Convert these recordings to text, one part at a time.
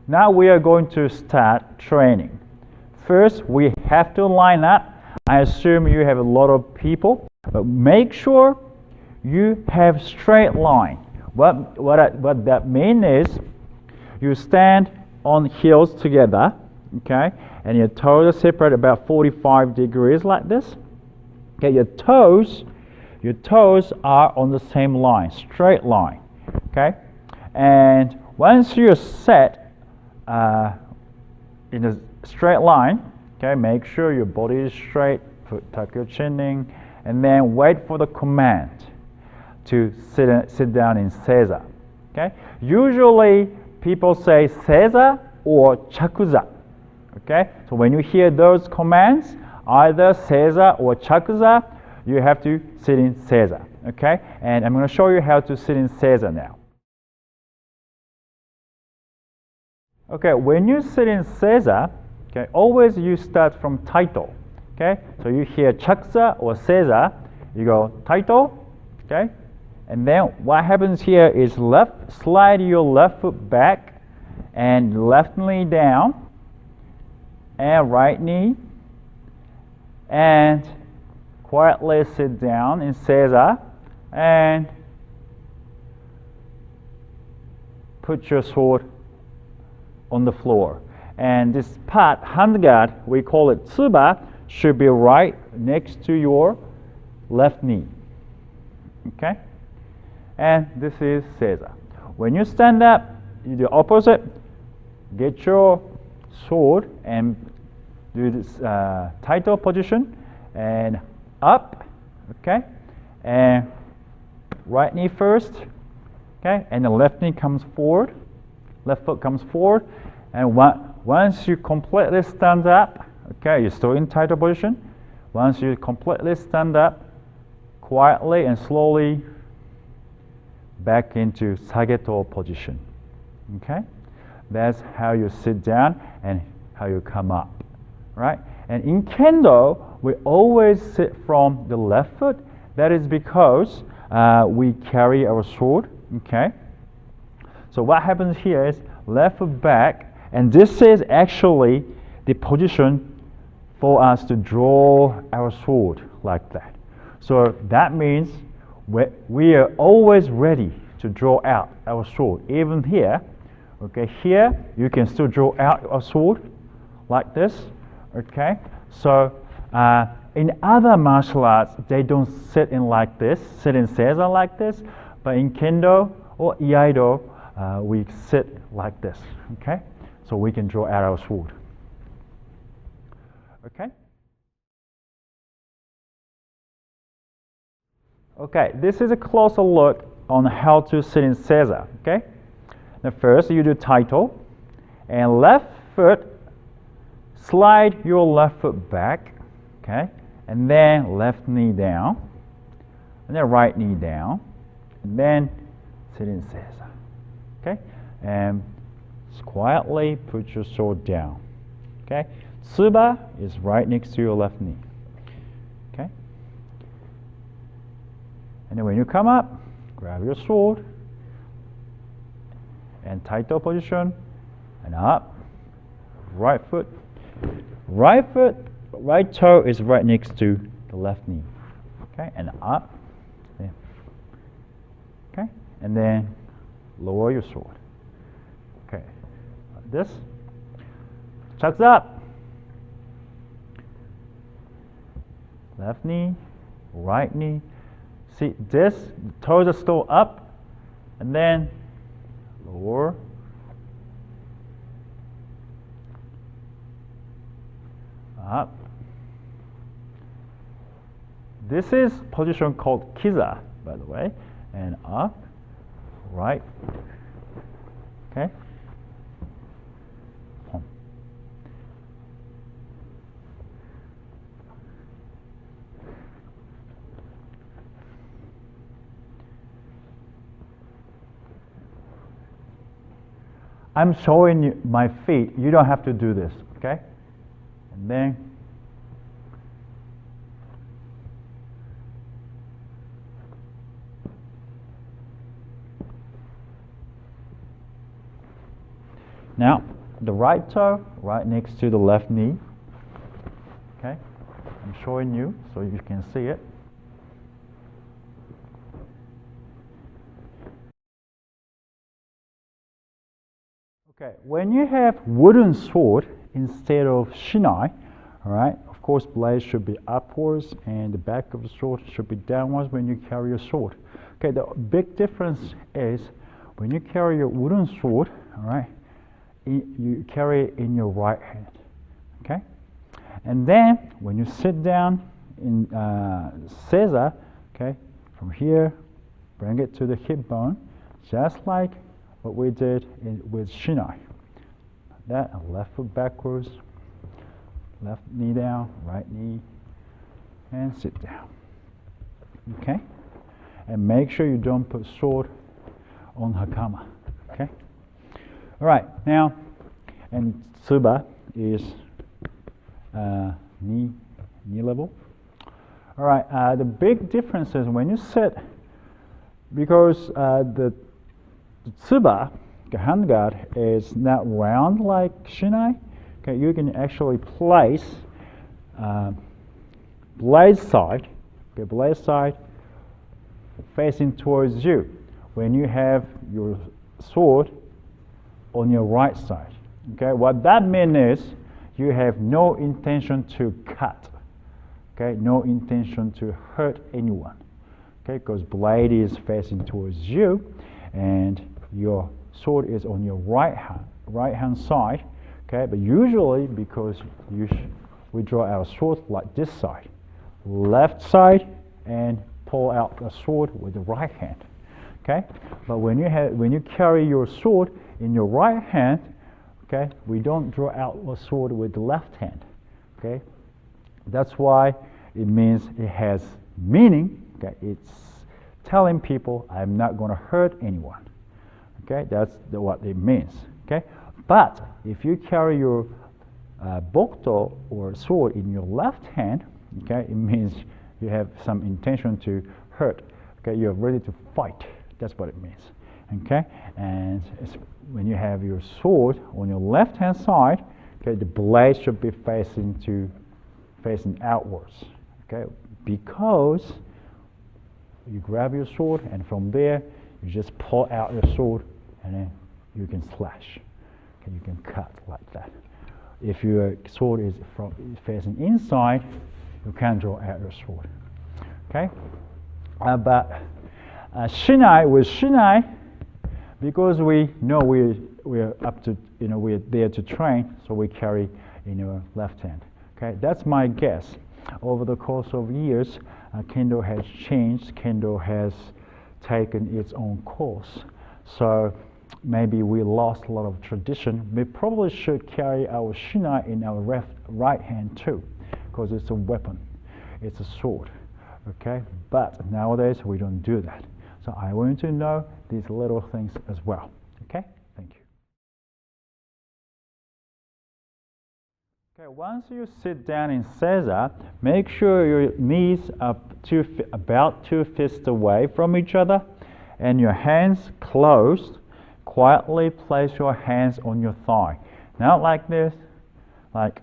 Now we are going to start training. First, we have to line up. I assume you have a lot of people, but make sure you have straight line. What that means is you stand on heels together, okay, and your toes are separate about 45 degrees like this. Okay, your toes are on the same line, straight line, okay, and once you're set in a straight line, okay, make sure your body is straight, tuck your chin in, and then wait for the command to sit down in Seiza. Okay, usually people say Seiza or Chakuza. Okay, so when you hear those commands, either Seiza or Chakuza, you have to sit in Seiza. Okay, and I'm going to show you how to sit in Seiza now. Okay, when you sit in Seiza, okay, always you start from Taito. Okay, so you hear Chakuza or Seiza, you go Taito. Okay, and then what happens here is slide your left foot back and left knee down and right knee, and quietly sit down in Seiza and put your sword on the floor. And this part, hand guard, we call it tsuba, should be right next to your left knee. Okay? And this is Seiza. When you stand up, you do opposite. Get your sword and do this Taito position and up. Okay? And right knee first. Okay? And the left knee comes forward. Left foot comes forward. And once you completely stand up, okay, you're still in Taito position. Once you completely stand up, quietly and slowly back into Sageto position. Okay? That's how you sit down and how you come up. Right? And in Kendo, we always sit from the left foot. That is because we carry our sword. Okay? So what happens here is left foot back, and this is actually the position for us to draw our sword like that. So that means we are always ready to draw out our sword. Even here, okay, here you can still draw out a sword like this, okay? So in other martial arts, they don't sit in like this, sit in Seiza like this, but in Kendo or Iaido, we sit like this, okay? So we can draw out our sword. Okay? Okay, this is a closer look on how to sit in Seiza, okay? Now first you do Taito, and left foot, slide your left foot back, okay? And then left knee down, and then right knee down, and then sit in Seiza, okay? And quietly put your sword down, okay? Tsuba is right next to your left knee, okay? And then when you come up, grab your sword and Taito position and up, right toe is right next to the left knee, okay? And up, okay? And then lower your sword, okay? Like this, chucks up. Left knee, right knee. See this, the toes are still up, and then lower, up. This is position called Kiza, by the way, and up, right, okay. I'm showing you my feet. You don't have to do this, okay? And then now the right toe right next to the left knee. Okay, I'm showing you so you can see it. Okay, when you have wooden sword instead of shinai, all right, of course blade should be upwards and the back of the sword should be downwards when you carry your sword. Okay, the big difference is when you carry your wooden sword, all right, you carry it in your right hand. Okay, and then when you sit down in Seiza, okay, from here, bring it to the hip bone, just like what we did with shinai. That left foot backwards, left knee down, right knee, and sit down. Okay, and make sure you don't put sword on hakama. Okay. All right. Now, and tsuba is knee level. All right. The big difference is when you sit, because the tsuba, the handguard, is not round like shinai. Okay, you can actually place blade side, okay, blade side facing towards you when you have your sword on your right side. Okay, what that means is you have no intention to cut. Okay, no intention to hurt anyone. Okay, because blade is facing towards you, and your sword is on your right hand side. Okay, but usually because we draw our sword like this side, left side, and pull out the sword with the right hand. Okay, but when you carry your sword in your right hand, okay, we don't draw out the sword with the left hand. Okay, that's why it means it has meaning. Okay, it's telling people I'm not going to hurt anyone. Okay, that's what it means. Okay, but if you carry your bokuto or sword in your left hand, okay, it means you have some intention to hurt. Okay, you're ready to fight. That's what it means. Okay, and when you have your sword on your left hand side, okay, the blade should be facing outwards. Okay, because you grab your sword and from there you just pull out your sword and then you can slash. Okay, you can cut like that. If your sword is facing inside, you can't draw out your sword. Okay, but shinai, because we know we're up to, we're there to train, so we carry in your left hand. Okay, that's my guess. Over the course of years, Kendo has changed. Kendo has taken its own course. So maybe we lost a lot of tradition. We probably should carry our shinai in our right hand too, because it's a weapon. It's a sword. Okay, but nowadays we don't do that. So I want you to know these little things as well. Okay, thank you. Okay, once you sit down in Seiza, make sure your knees are about 2 fists away from each other and your hands closed. Quietly place your hands on your thigh. Not like this, like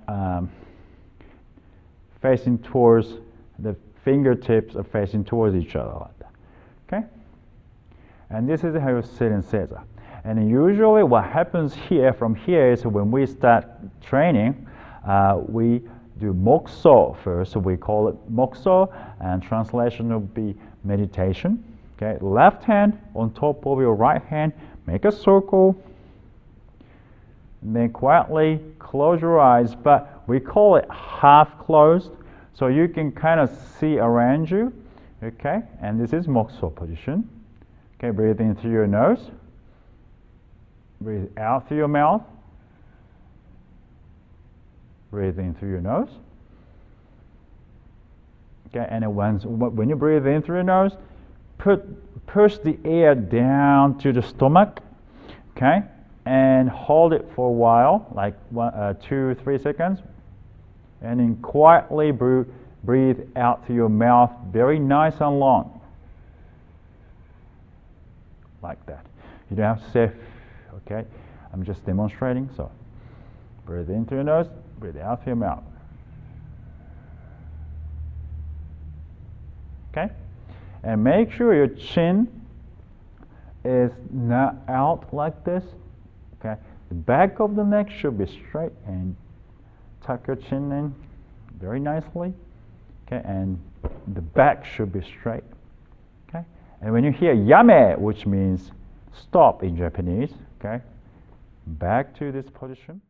facing towards, the fingertips are facing towards each other like that. Okay? And this is how you sit in Seiza. And usually what happens from here is when we start training, we do Mokuso first. So we call it Mokuso, and translation would be meditation. Okay, left hand on top of your right hand, make a circle, and then quietly close your eyes, but we call it half closed, so you can kind of see around you. Okay, and this is Mokuso position. Okay, breathe in through your nose, breathe out through your mouth, breathe in through your nose. Okay, and when you breathe in through your nose, push the air down to the stomach, okay, and hold it for a while, like 2-3 seconds, and then quietly breathe out through your mouth, very nice and long, like that. You don't have to say, okay, I'm just demonstrating, so Breathe into your nose, breathe out through your mouth. Okay? And make sure your chin is not out like this. Okay? The back of the neck should be straight, and tuck your chin in very nicely. Okay? And the back should be straight. Okay? And when you hear yame, which means stop in Japanese, okay? Back to this position.